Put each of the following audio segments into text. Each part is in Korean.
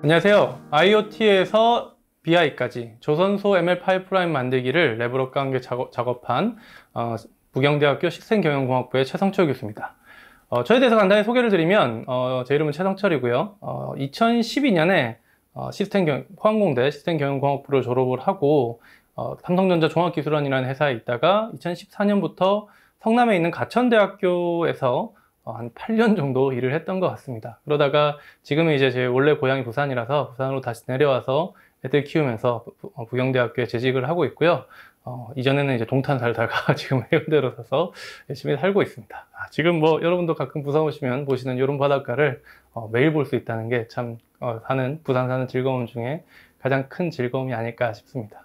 안녕하세요. IoT에서 BI까지 조선소 ML 파이프라인 만들기를 랩으로 함께 작업한 부경대학교 식생경영공학부의 최성철 교수입니다. 저에 대해서 간단히 소개를 드리면 제 이름은 최성철이고요. 2012년에 포항공대 시스템경영공학부를 졸업을 하고 삼성전자 종합기술원이라는 회사에 있다가 2014년부터 성남에 있는 가천대학교에서 한 8년 정도 일을 했던 것 같습니다. 그러다가 지금은 이제 제 원래 고향이 부산이라서 부산으로 다시 내려와서 애들 키우면서 부경대학교에 재직을 하고 있고요. 이전에는 이제 동탄 살다가 지금 해운대로 사서 열심히 살고 있습니다. 지금 뭐 여러분도 가끔 부산 오시면 보시는 이런 바닷가를 매일 볼 수 있다는 게 참 부산 사는 즐거움 중에 가장 큰 즐거움이 아닐까 싶습니다.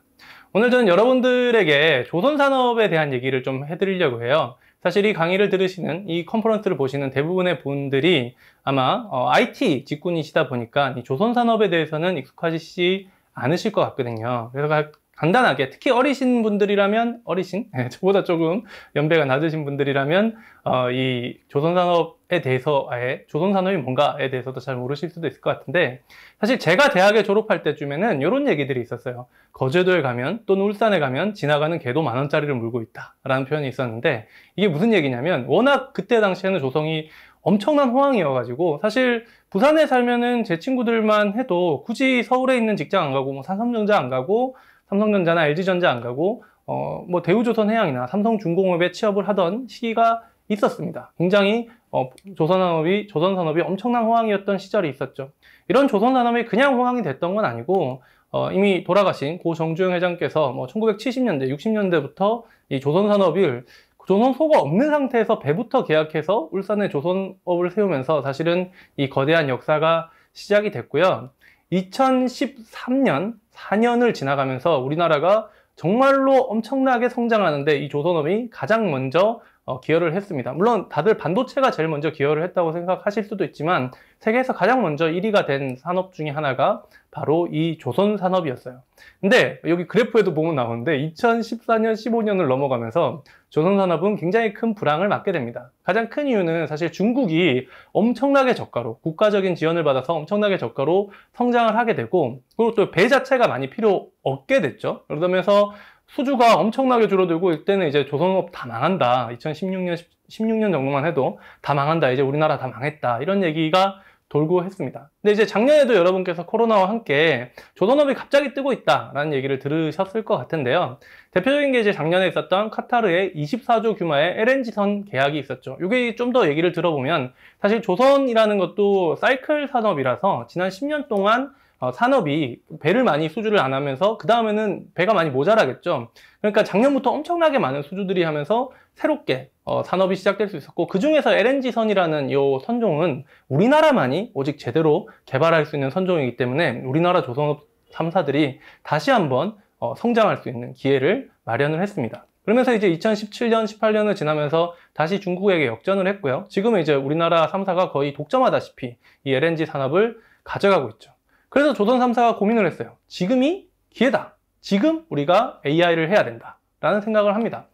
오늘 저는 여러분들에게 조선산업에 대한 얘기를 좀 해드리려고 해요. 사실 이 강의를 들으시는, 이 컨퍼런스를 보시는 대부분의 분들이 아마 IT 직군이시다 보니까 이 조선산업에 대해서는 익숙하시지 않으실 것 같거든요. 그래서 간단하게, 특히 어리신 분들이라면, 저보다 조금 연배가 낮으신 분들이라면 이 조선산업에 대해서 조선산업이 뭔가에 대해서도 잘 모르실 수도 있을 것 같은데, 사실 제가 대학에 졸업할 때쯤에는 이런 얘기들이 있었어요. 거제도에 가면 또는 울산에 가면 지나가는 개도 10,000원짜리를 물고 있다 라는 표현이 있었는데, 이게 무슨 얘기냐면 워낙 그때 당시에는 조선이 엄청난 호황이어가지고 사실 부산에 살면은 제 친구들만 해도 굳이 서울에 있는 직장 안 가고 뭐 삼성전자 안 가고 삼성전자나 LG전자 안 가고 뭐 대우조선해양이나 삼성중공업에 취업을 하던 시기가 있었습니다. 굉장히 조선산업이 엄청난 호황이었던 시절이 있었죠. 이런 조선산업이 그냥 호황이 됐던 건 아니고 이미 돌아가신 고 정주영 회장께서 뭐 1970년대, 60년대부터 이 조선산업을 조선소가 없는 상태에서 배부터 계약해서 울산에 조선업을 세우면서 사실은 이 거대한 역사가 시작이 됐고요. 2013년, 4년을 지나가면서 우리나라가 정말로 엄청나게 성장하는데 이 조선업이 가장 먼저 기여를 했습니다. 물론 다들 반도체가 제일 먼저 기여를 했다고 생각하실 수도 있지만 세계에서 가장 먼저 1위가 된 산업 중에 하나가 바로 이 조선산업이었어요. 근데 여기 그래프에도 보면 나오는데 2014년, 15년을 넘어가면서 조선산업은 굉장히 큰 불황을 맞게 됩니다. 가장 큰 이유는 사실 중국이 엄청나게 저가로, 국가적인 지원을 받아서 엄청나게 저가로 성장을 하게 되고, 그리고 또 배 자체가 많이 필요 없게 됐죠. 그러면서 수주가 엄청나게 줄어들고 이때는 이제 조선업 다 망한다. 2016년, 16년 정도만 해도 다 망한다. 이제 우리나라 다 망했다. 이런 얘기가 돌고 했습니다. 근데 이제 작년에도 여러분께서 코로나와 함께 조선업이 갑자기 뜨고 있다라는 얘기를 들으셨을 것 같은데요. 대표적인 게 이제 작년에 있었던 카타르의 24조 규모의 LNG선 계약이 있었죠. 이게 좀 더 얘기를 들어보면 사실 조선이라는 것도 사이클 산업이라서 지난 10년 동안 산업이 배를 많이 수주를 안 하면서 그 다음에는 배가 많이 모자라겠죠. 그러니까 작년부터 엄청나게 많은 수주들이 하면서 새롭게 산업이 시작될 수 있었고, 그 중에서 LNG선이라는 이 선종은 우리나라만이 오직 제대로 개발할 수 있는 선종이기 때문에 우리나라 조선업 3사들이 다시 한번 성장할 수 있는 기회를 마련을 했습니다. 그러면서 이제 2017년, 18년을 지나면서 다시 중국에게 역전을 했고요. 지금은 이제 우리나라 3사가 거의 독점하다시피 이 LNG 산업을 가져가고 있죠. 그래서 조선 3사가 고민을 했어요. 지금이 기회다. 지금 우리가 AI를 해야 된다. 라는 생각을 합니다.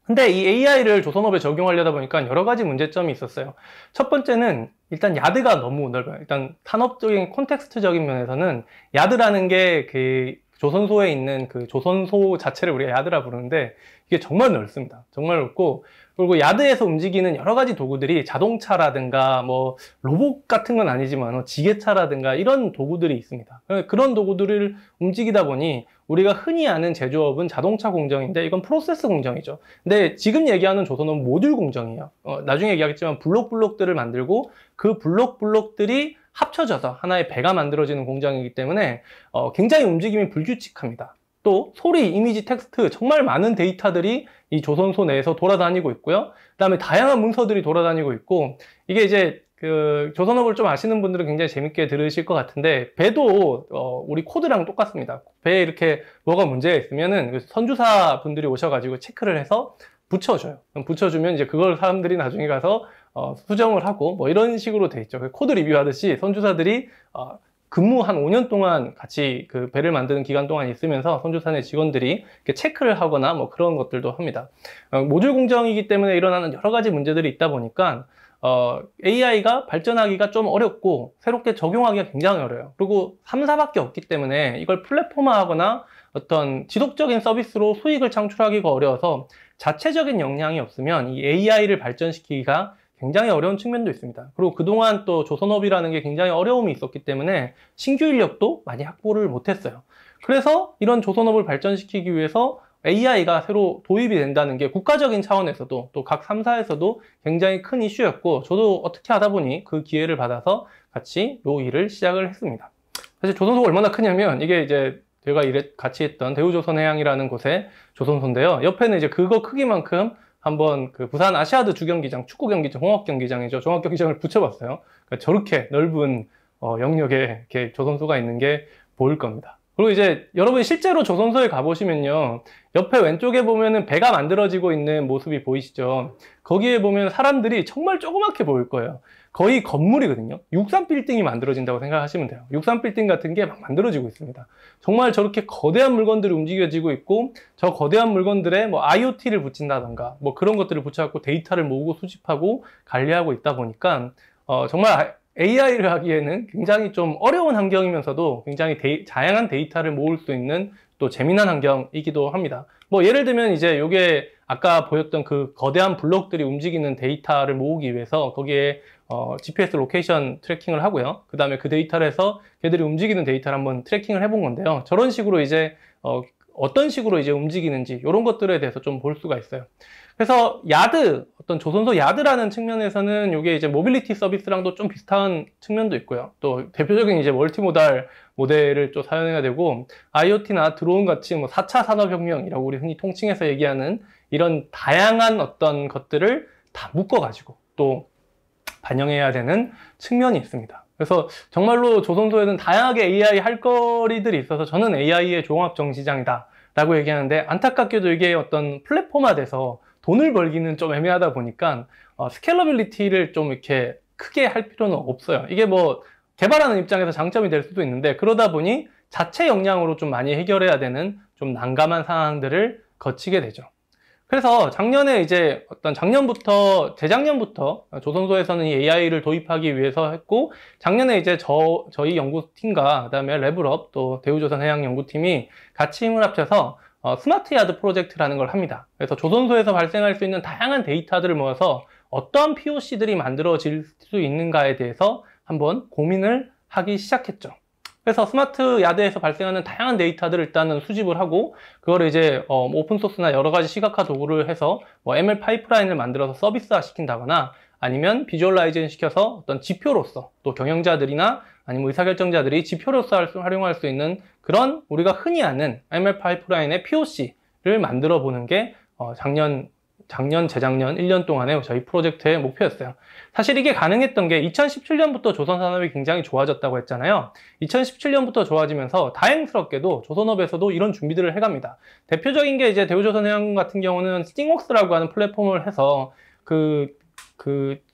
근데 이 AI를 조선업에 적용하려다 보니까 여러 가지 문제점이 있었어요. 첫 번째는 일단 야드가 너무 넓어요. 일단 산업적인 콘텍스트적인 면에서는 야드라는 게 그 조선소에 있는 그 조선소 자체를 우리가 야드라 부르는데 이게 정말 넓습니다. 정말 넓고, 그리고 야드에서 움직이는 여러 가지 도구들이 자동차라든가 뭐 로봇 같은 건 아니지만 지게차라든가 이런 도구들이 있습니다. 그런 도구들을 움직이다 보니 우리가 흔히 아는 제조업은 자동차 공정인데 이건 프로세스 공정이죠. 근데 지금 얘기하는 조선업은 모듈 공정이에요. 나중에 얘기하겠지만 블록들을 만들고 그 블록들이 합쳐져서 하나의 배가 만들어지는 공장이기 때문에 굉장히 움직임이 불규칙합니다. 또 소리, 이미지, 텍스트 정말 많은 데이터들이 이 조선소 내에서 돌아다니고 있고요. 그 다음에 다양한 문서들이 돌아다니고 있고, 이게 이제 그 조선업을 좀 아시는 분들은 굉장히 재밌게 들으실 것 같은데, 배도 우리 코드랑 똑같습니다. 배에 이렇게 뭐가 문제가 있으면은 선주사 분들이 오셔가지고 체크를 해서 붙여줘요. 붙여주면 이제 그걸 사람들이 나중에 가서 수정을 하고 뭐 이런 식으로 돼 있죠. 코드 리뷰하듯이 선주사들이 근무 한 5년 동안 같이 그 배를 만드는 기간 동안 있으면서 선주사 내 직원들이 이렇게 체크를 하거나 뭐 그런 것들도 합니다. 모듈 공정이기 때문에 일어나는 여러 가지 문제들이 있다 보니까 AI가 발전하기가 좀 어렵고 새롭게 적용하기가 굉장히 어려워요. 그리고 3사밖에 없기 때문에 이걸 플랫폼화하거나 어떤 지속적인 서비스로 수익을 창출하기가 어려워서 자체적인 역량이 없으면 이 AI를 발전시키기가 굉장히 어려운 측면도 있습니다. 그리고 그동안 또 조선업이라는 게 굉장히 어려움이 있었기 때문에 신규 인력도 많이 확보를 못했어요. 그래서 이런 조선업을 발전시키기 위해서 AI가 새로 도입이 된다는 게 국가적인 차원에서도 또 각 3사에서도 굉장히 큰 이슈였고, 저도 어떻게 하다 보니 그 기회를 받아서 같이 요 일을 시작을 했습니다. 사실 조선소가 얼마나 크냐면, 이게 이제 제가 같이 했던 대우조선해양이라는 곳의 조선소인데요. 옆에는 이제 그거 크기만큼 한번 그 부산 아시아드 주경기장, 축구 경기장, 종합 경기장이죠. 종합 경기장을 붙여봤어요. 그러니까 저렇게 넓은 영역에 이렇게 조선소가 있는 게 보일 겁니다. 그리고 이제 여러분이 실제로 조선소에 가보시면요, 옆에 왼쪽에 보면은 배가 만들어지고 있는 모습이 보이시죠? 거기에 보면 사람들이 정말 조그맣게 보일 거예요. 거의 건물이거든요. 63빌딩이 만들어진다고 생각하시면 돼요. 63빌딩 같은 게 막 만들어지고 있습니다. 정말 저렇게 거대한 물건들이 움직여지고 있고, 저 거대한 물건들에 뭐 IoT를 붙인다던가 뭐 그런 것들을 붙여갖고 데이터를 모으고 수집하고 관리하고 있다 보니까 정말 AI를 하기에는 굉장히 좀 어려운 환경이면서도 굉장히 다양한 데이터를 모을 수 있는 또 재미난 환경이기도 합니다. 뭐 예를 들면 이제 요게 아까 보였던 그 거대한 블록들이 움직이는 데이터를 모으기 위해서 거기에 GPS 로케이션 트래킹을 하고요. 그 다음에 그 데이터를 해서 걔들이 움직이는 데이터를 한번 트래킹을 해본 건데요. 저런 식으로 이제 어떤 식으로 이제 움직이는지 이런 것들에 대해서 좀 볼 수가 있어요. 그래서 야드, 어떤 조선소 야드라는 측면에서는 이게 이제 모빌리티 서비스랑도 좀 비슷한 측면도 있고요. 또 대표적인 이제 멀티모달 모델을 또 사용해야 되고, IoT나 드론 같이 뭐 4차 산업혁명이라고 우리 흔히 통칭해서 얘기하는 이런 다양한 어떤 것들을 다 묶어가지고 또 반영해야 되는 측면이 있습니다. 그래서 정말로 조선소에는 다양하게 AI 할 거리들이 있어서 저는 AI의 종합정시장이다 라고 얘기하는데, 안타깝게도 이게 어떤 플랫폼화돼서 돈을 벌기는 좀 애매하다 보니까 스케일러빌리티를 좀 이렇게 크게 할 필요는 없어요. 이게 뭐 개발하는 입장에서 장점이 될 수도 있는데, 그러다 보니 자체 역량으로 좀 많이 해결해야 되는 좀 난감한 상황들을 거치게 되죠. 그래서 작년에 이제 재작년부터 조선소에서는 이 AI를 도입하기 위해서 했고, 작년에 이제 저희 연구팀과 그다음에 레벨업 또 대우조선해양 연구팀이 같이 힘을 합쳐서 스마트 야드 프로젝트라는 걸 합니다. 그래서 조선소에서 발생할 수 있는 다양한 데이터들을 모아서 어떠한 POC들이 만들어질 수 있는가에 대해서 한번 고민을 하기 시작했죠. 그래서 스마트 야드에서 발생하는 다양한 데이터들을 일단은 수집을 하고, 그거를 이제 오픈소스나 여러 가지 시각화 도구를 해서 뭐 ML 파이프라인을 만들어서 서비스화 시킨다거나, 아니면 비주얼라이징 시켜서 어떤 지표로서 또 경영자들이나 아니면 의사결정자들이 지표로서 활용할 수 있는 그런 우리가 흔히 아는 ML 파이프라인의 POC를 만들어 보는 게 재작년 1년 동안의 저희 프로젝트의 목표였어요. 사실 이게 가능했던 게 2017년부터 조선산업이 굉장히 좋아졌다고 했잖아요. 2017년부터 좋아지면서 다행스럽게도 조선업에서도 이런 준비들을 해갑니다. 대표적인 게 이제 대우조선해양 같은 경우는 스팅웍스라고 하는 플랫폼을 해서 그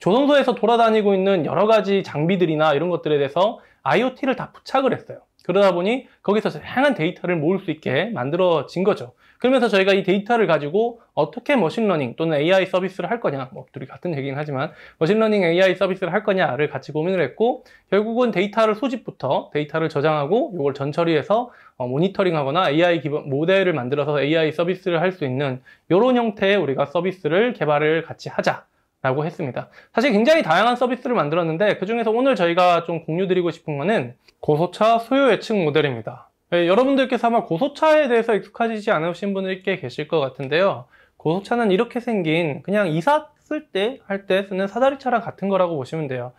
조선소에서 돌아다니고 있는 여러 가지 장비들이나 이런 것들에 대해서 IoT를 다 부착을 했어요. 그러다 보니 거기서 다양한 데이터를 모을 수 있게 만들어진 거죠. 그러면서 저희가 이 데이터를 가지고 어떻게 머신러닝 또는 AI 서비스를 할 거냐, 뭐 둘이 같은 얘기긴 하지만 머신러닝 AI 서비스를 할 거냐를 같이 고민을 했고, 결국은 데이터를 소집부터 데이터를 저장하고 이걸 전처리해서 모니터링하거나 AI 기반 모델을 만들어서 AI 서비스를 할 수 있는 이런 형태의 우리가 서비스를 개발을 같이 하자라고 했습니다. 사실 굉장히 다양한 서비스를 만들었는데, 그중에서 오늘 저희가 좀 공유드리고 싶은 거는 고소차 소요 예측 모델입니다. 네, 여러분들께서 아마 고소차에 대해서 익숙하지 않으신 분들이 꽤 계실 것 같은데요. 고소차는 이렇게 생긴 그냥 이사 할 때 쓰는 사다리차랑 같은 거라고 보시면 돼요.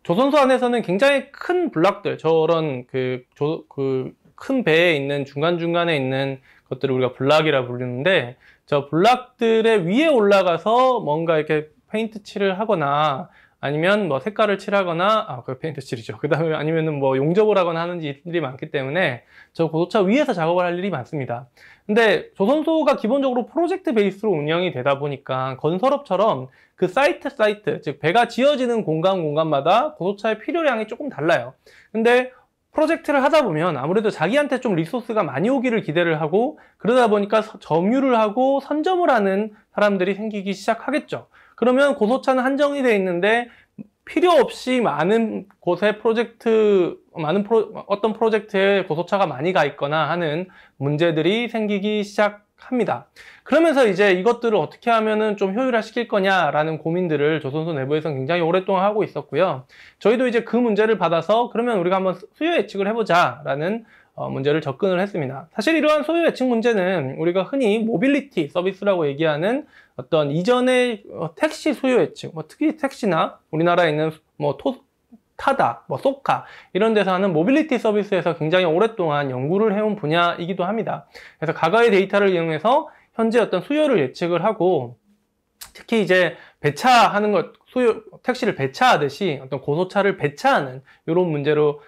조선소 안에서는 굉장히 큰 블락들, 저런 큰 배에 있는 중간중간에 있는 것들을 우리가 블락이라 부르는데, 저 블락들의 위에 올라가서 뭔가 이렇게 페인트 칠을 하거나 아니면 뭐 색깔을 칠하거나, 그 페인트 칠이죠. 그 다음에 아니면은 뭐 용접을 하거나 하는 일들이 많기 때문에 저 고소차 위에서 작업을 할 일이 많습니다. 근데 조선소가 기본적으로 프로젝트 베이스로 운영이 되다 보니까 건설업처럼 그 사이트, 즉 배가 지어지는 공간마다 고소차의 필요량이 조금 달라요. 근데 프로젝트를 하다 보면 아무래도 자기한테 좀 리소스가 많이 오기를 기대를 하고, 그러다 보니까 점유를 하고 선점을 하는 사람들이 생기기 시작하겠죠. 그러면 고소차는 한정이 되어 있는데 필요 없이 많은 곳에 어떤 프로젝트에 고소차가 많이 가 있거나 하는 문제들이 생기기 시작합니다. 그러면서 이제 이것들을 어떻게 하면은 좀 효율화시킬 거냐라는 고민들을 조선소 내부에서 굉장히 오랫동안 하고 있었고요. 저희도 이제 그 문제를 받아서 그러면 우리가 한번 수요 예측을 해보자라는 문제를 접근을 했습니다. 사실 이러한 소요 예측 문제는 우리가 흔히 모빌리티 서비스라고 얘기하는 어떤 이전의 택시 수요 예측, 특히 택시나 우리나라에 있는 타다, 쏘카 이런 데서 하는 모빌리티 서비스에서 굉장히 오랫동안 연구를 해온 분야이기도 합니다. 그래서 과거의 데이터를 이용해서 현재 어떤 수요를 예측을 하고 특히 이제 배차하는 것, 택시를 배차하듯이 어떤 고소차를 배차하는 이런 문제로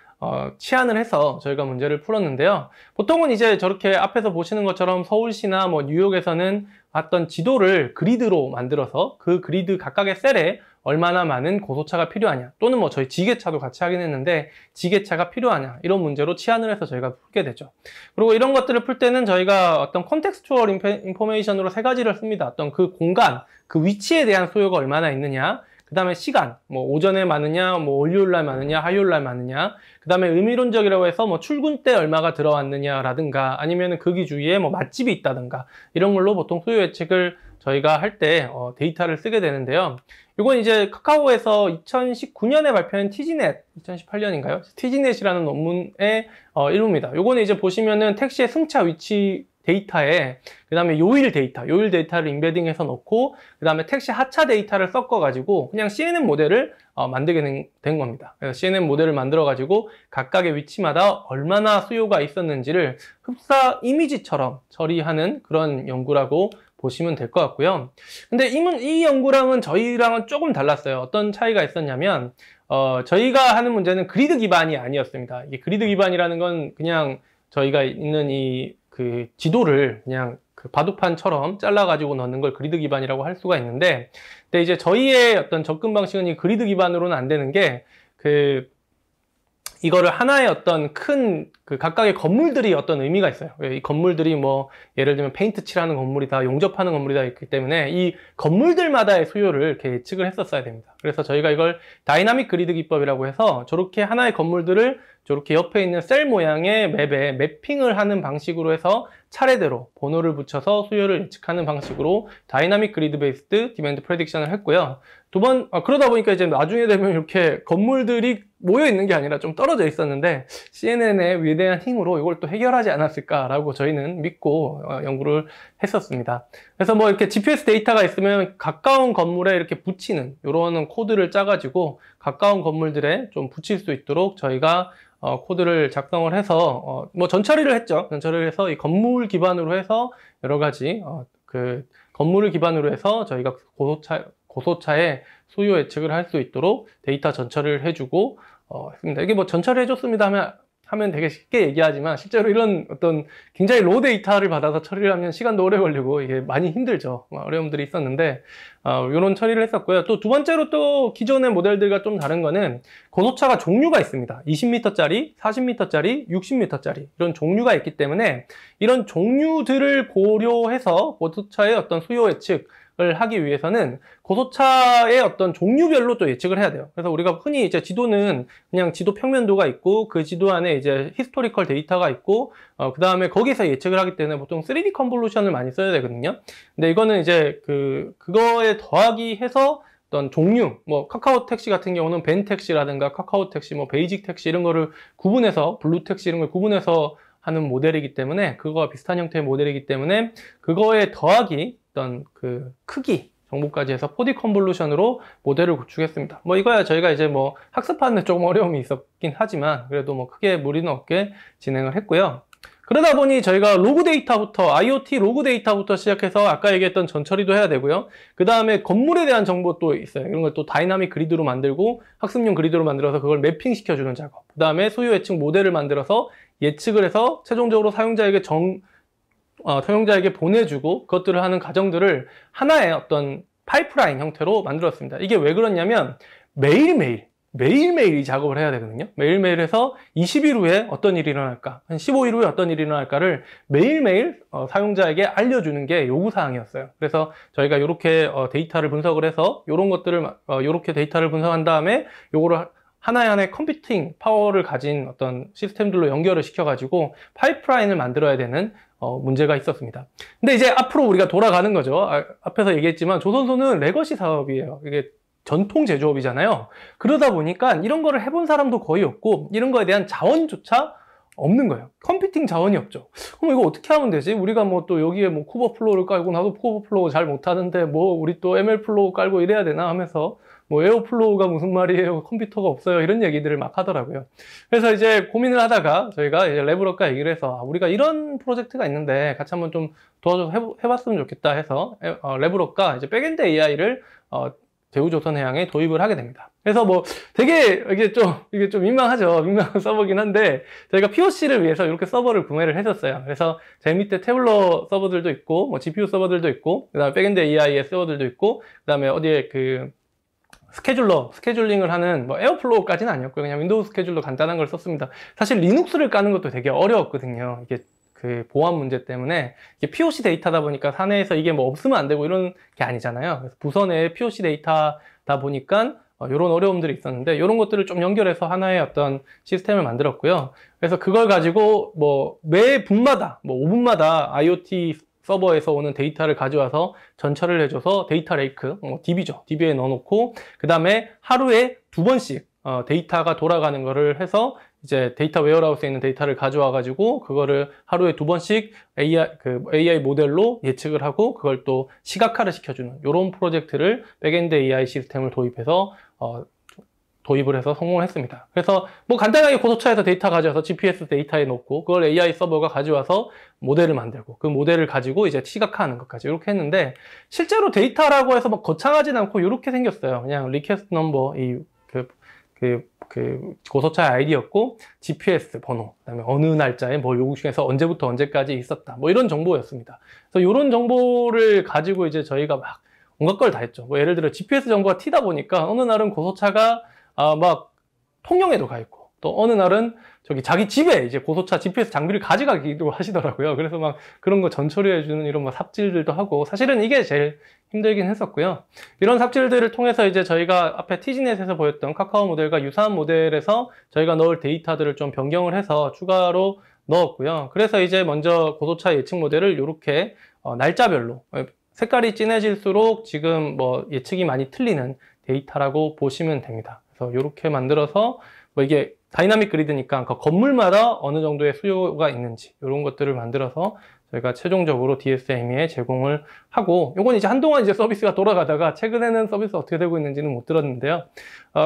치환을 해서 저희가 문제를 풀었는데요. 보통은 이제 저렇게 앞에서 보시는 것처럼 서울시나 뉴욕에서는 어떤 지도를 그리드로 만들어서 그 그리드 각각의 셀에 얼마나 많은 고소차가 필요하냐 또는 저희 지게차도 같이 하긴 했는데 지게차가 필요하냐 이런 문제로 치환을 해서 저희가 풀게 되죠. 그리고 이런 것들을 풀 때는 저희가 어떤 컨텍스추얼 인포메이션으로 세 가지를 씁니다. 어떤 그 공간, 그 위치에 대한 소요가 얼마나 있느냐, 그 다음에 시간, 오전에 많으냐, 월요일날 많으냐, 화요일날 많으냐, 그 다음에 의미론적이라고 해서 출근 때 얼마가 들어왔느냐라든가 아니면 거기 주위에 맛집이 있다든가 이런 걸로 보통 수요 예측을 저희가 할 때 데이터를 쓰게 되는데요. 이건 이제 카카오에서 2019년에 발표한 TGNet, 2018년인가요? TGNet이라는 논문의 일부입니다. 요거는 이제 보시면은 택시의 승차 위치 데이터에 그 다음에 요일 데이터를 인베딩해서 넣고 그 다음에 택시 하차 데이터를 섞어가지고 그냥 CNN 모델을 만들게 된 겁니다. 그래서 CNN 모델을 만들어가지고 각각의 위치마다 얼마나 수요가 있었는지를 흡사 이미지처럼 처리하는 그런 연구라고 보시면 될 것 같고요. 근데 이 연구랑은 저희랑은 조금 달랐어요. 어떤 차이가 있었냐면 저희가 하는 문제는 그리드 기반이 아니었습니다. 이게 그리드 기반이라는 건 그냥 저희가 있는 그 지도를 그냥 그 바둑판처럼 잘라가지고 넣는 걸 그리드 기반이라고 할 수가 있는데, 근데 이제 저희의 어떤 접근 방식은 이 그리드 기반으로는 안 되는 게, 이거를 하나의 어떤 큰 그 각각의 건물들이 어떤 의미가 있어요. 이 건물들이 예를 들면 페인트 칠하는 건물이다, 용접하는 건물이다 있기 때문에 이 건물들마다의 수요를 이렇게 예측을 했었어야 됩니다. 그래서 저희가 이걸 다이나믹 그리드 기법이라고 해서 저렇게 하나의 건물들을 저렇게 옆에 있는 셀 모양의 맵에 매핑을 하는 방식으로 해서 차례대로 번호를 붙여서 수요를 예측하는 방식으로 다이나믹 그리드 베이스드 디맨드 프레딕션을 했고요. 그러다 보니까 이제 나중에 되면 이렇게 건물들이 모여 있는 게 아니라 좀 떨어져 있었는데 CNN의 위대한 힘으로 이걸 또 해결하지 않았을까라고 저희는 믿고 연구를 했었습니다. 그래서 이렇게 GPS 데이터가 있으면 가까운 건물에 이렇게 붙이는 이런 코드를 짜가지고 가까운 건물들에 좀 붙일 수 있도록 저희가 코드를 작성을 해서 전처리를 했죠. 전처리를 해서 이 건물 기반으로 해서 여러 가지 그 건물을 기반으로 해서 저희가 고소차의 수요 예측을 할 수 있도록 데이터 전처리를 해주고 했습니다. 이게 전처리 해줬습니다 하면 되게 쉽게 얘기하지만 실제로 이런 어떤 굉장히 로 데이터를 받아서 처리를 하면 시간도 오래 걸리고 이게 많이 힘들죠. 어려움들이 있었는데 이런 처리를 했었고요. 또 두 번째로 또 기존의 모델들과 좀 다른 거는 고소차가 종류가 있습니다. 20m짜리, 40m짜리, 60m짜리 이런 종류가 있기 때문에 이런 종류들을 고려해서 고소차의 어떤 수요 예측 을 하기 위해서는 고소차의 어떤 종류별로 또 예측을 해야 돼요. 그래서 우리가 흔히 이제 지도는 그냥 지도 평면도가 있고 그 지도 안에 이제 히스토리컬 데이터가 있고 그 다음에 거기서 예측을 하기 때문에 보통 3D 컨볼루션을 많이 써야 되거든요. 근데 이거는 이제 그거에 더하기 해서 어떤 종류, 카카오 택시 같은 경우는 벤 택시라든가 카카오 택시, 베이직 택시 이런 거를 구분해서 블루 택시 이런 걸 구분해서 하는 모델이기 때문에 그거와 비슷한 형태의 모델이기 때문에 그거에 더하기 어떤 그 크기 정보까지 해서 4D 컨볼루션으로 모델을 구축했습니다. 이거야 저희가 이제 학습하는데 조금 어려움이 있었긴 하지만 그래도 크게 무리는 없게 진행을 했고요. 그러다 보니 저희가 로그 데이터부터 IoT 로그 데이터부터 시작해서 아까 얘기했던 전처리도 해야 되고요. 그 다음에 건물에 대한 정보도 있어요. 이런 걸 또 다이나믹 그리드로 만들고 학습용 그리드로 만들어서 그걸 매핑 시켜주는 작업. 그 다음에 수요 예측 모델을 만들어서 예측을 해서 최종적으로 사용자에게 보내주고 그것들을 하는 과정들을 하나의 어떤 파이프라인 형태로 만들었습니다. 이게 왜 그러냐면 매일매일 매일매일 이 작업을 해야 되거든요. 매일매일 해서 20일 후에 어떤 일이 일어날까, 한 15일 후에 어떤 일이 일어날까를 매일매일 사용자에게 알려주는 게 요구사항이었어요. 그래서 저희가 이렇게 데이터를 분석을 해서 이런 것들을 이렇게 데이터를 분석한 다음에 요거를 하나의 컴퓨팅 파워를 가진 어떤 시스템들로 연결을 시켜가지고 파이프라인을 만들어야 되는 문제가 있었습니다. 근데 이제 앞으로 우리가 돌아가는 거죠. 앞에서 얘기했지만 조선소는 레거시 사업이에요. 이게 전통 제조업이잖아요. 그러다 보니까 이런 거를 해본 사람도 거의 없고 이런 거에 대한 자원조차 없는 거예요. 컴퓨팅 자원이 없죠. 그럼 이거 어떻게 하면 되지? 우리가 뭐 또 여기에 뭐 쿠버플로우를 깔고, 나도 쿠버플로우 잘 못하는데 뭐 우리 또 ML플로우 깔고 이래야 되나 하면서 뭐 에어플로우가 무슨 말이에요, 컴퓨터가 없어요, 이런 얘기들을 막 하더라고요. 그래서 이제 고민을 하다가 저희가 이제 레브럭과 얘기를 해서 우리가 이런 프로젝트가 있는데 같이 한번 좀 도와줘서 해봤으면 좋겠다 해서 레브럭과 이제 백엔드 AI를 제후조선해양에 도입을 하게 됩니다. 그래서 뭐 되게 이게 좀 민망하죠. 민망한 서버긴 한데 저희가 POC를 위해서 이렇게 서버를 구매를 했었어요. 그래서 제 밑에 태블러 서버들도 있고 뭐 GPU 서버들도 있고 그다음에 백엔드 AI의 서버들도 있고 그다음에 어디에 그 스케줄링을 하는 뭐 에어플로우까지는 아니었고요. 그냥 윈도우 스케줄러 간단한 걸 썼습니다. 사실 리눅스를 까는 것도 되게 어려웠거든요. 이게 그 보안 문제 때문에 이게 POC 데이터다 보니까 사내에서 이게 뭐 없으면 안 되고 이런 게 아니잖아요. 그래서 부서 내에 POC 데이터다 보니까 이런 어려움들이 있었는데 이런 것들을 좀 연결해서 하나의 어떤 시스템을 만들었고요. 그래서 그걸 가지고 뭐 매 분마다 뭐 5분마다 IoT 서버에서 오는 데이터를 가져와서 전처를 해줘서 데이터 레이크, DB죠. DB에 넣어놓고 그 다음에 하루에 2번씩 데이터가 돌아가는 거를 해서 이제 데이터 웨어하우스에 있는 데이터를 가져와 가지고 그거를 하루에 2번씩 AI 모델로 예측을 하고 그걸 또 시각화를 시켜주는 이런 프로젝트를 백엔드 AI 시스템을 도입해서 도입을 해서 성공을 했습니다. 그래서 뭐 간단하게 고속차에서 데이터 가져와서 GPS 데이터에 넣고 그걸 AI 서버가 가져와서 모델을 만들고 그 모델을 가지고 이제 시각화하는 것까지 이렇게 했는데 실제로 데이터라고 해서 막 거창하진 않고 이렇게 생겼어요. 그냥 리퀘스트 넘버 그 고속차의 아이디였고 GPS 번호, 그다음에 어느 날짜에 뭐 요구중에서 언제부터 언제까지 있었다, 뭐 이런 정보였습니다. 그래서 이런 정보를 가지고 이제 저희가 막 온갖 걸 다 했죠. 뭐 예를 들어 GPS 정보가 튀다 보니까 어느 날은 고속차가 막 통영에도 가 있고 또 어느 날은 저기 자기 집에 이제 고속차 GPS 장비를 가져가기도 하시더라고요. 그래서 막 그런 거 전처리해주는 이런 막 삽질들도 하고 사실은 이게 제일 힘들긴 했었고요. 이런 삽질들을 통해서 이제 저희가 앞에 TGNet에서 보였던 카카오 모델과 유사한 모델에서 저희가 넣을 데이터들을 좀 변경을 해서 추가로 넣었고요. 그래서 이제 먼저 고속차 예측 모델을 이렇게 날짜별로 색깔이 진해질수록 지금 뭐 예측이 많이 틀리는 데이터라고 보시면 됩니다. 그래서 이렇게 만들어서 뭐 이게 다이나믹 그리드니까 그 건물마다 어느 정도의 수요가 있는지 이런 것들을 만들어서 저희가 최종적으로 DSME에 제공을 하고 요건 이제 한동안 이제 서비스가 돌아가다가 최근에는 서비스 어떻게 되고 있는지는 못 들었는데요.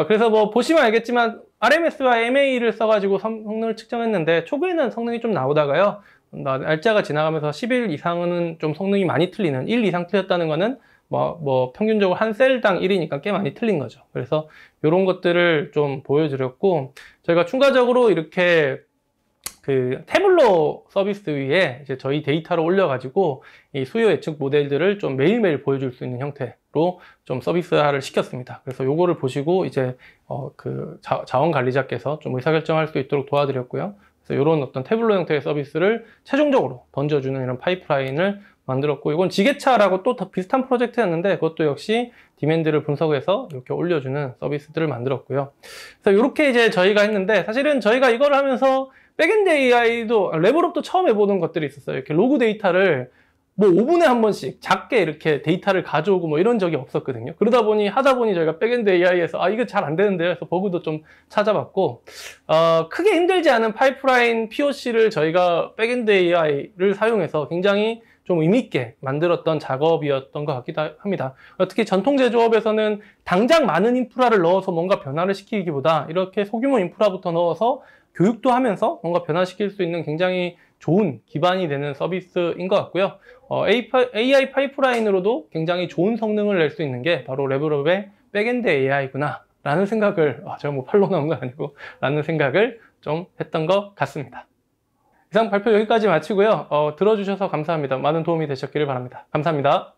그래서 뭐 보시면 알겠지만 RMS와 MA를 써가지고 성능을 측정했는데 초기에는 성능이 좀 나오다가요. 날짜가 지나가면서 10일 이상은 좀 성능이 많이 틀리는 1 이상 틀렸다는 거는 뭐 평균적으로 한 셀당 1이니까 꽤 많이 틀린 거죠. 그래서 이런 것들을 좀 보여드렸고 저희가 추가적으로 이렇게 그 태블러 서비스 위에 이제 저희 데이터를 올려가지고 이 수요 예측 모델들을 좀 매일매일 보여줄 수 있는 형태로 좀 서비스화를 시켰습니다. 그래서 요거를 보시고 이제 그 자원 관리자께서 좀 의사결정할 수 있도록 도와드렸고요. 그래서 이런 어떤 태블러 형태의 서비스를 최종적으로 던져주는 이런 파이프라인을 만들었고 이건 지게차라고 또 비슷한 프로젝트였는데 그것도 역시 디맨드를 분석해서 이렇게 올려주는 서비스들을 만들었고요. 그래서 이렇게 이제 저희가 했는데 사실은 저희가 이걸 하면서 백엔드 AI도 레벨업도 처음 해보는 것들이 있었어요. 이렇게 로그 데이터를 뭐 5분에 한 번씩 작게 이렇게 데이터를 가져오고 뭐 이런 적이 없었거든요. 하다 보니 저희가 백엔드 AI에서 이거 잘 안 되는데요. 그래서 버그도 좀 찾아봤고 크게 힘들지 않은 파이프라인 POC를 저희가 백엔드 AI를 사용해서 굉장히 좀 의미있게 만들었던 작업이었던 것 같기도 합니다. 특히 전통 제조업에서는 당장 많은 인프라를 넣어서 뭔가 변화를 시키기보다 이렇게 소규모 인프라부터 넣어서 교육도 하면서 뭔가 변화시킬 수 있는 굉장히 좋은 기반이 되는 서비스인 것 같고요. AI 파이프라인으로도 굉장히 좋은 성능을 낼 수 있는 게 바로 레벨업의 백엔드 AI구나 라는 생각을 제가 뭐 팔로 나온 건 아니고 라는 생각을 좀 했던 것 같습니다. 이상 발표 여기까지 마치고요. 들어주셔서 감사합니다. 많은 도움이 되셨기를 바랍니다. 감사합니다.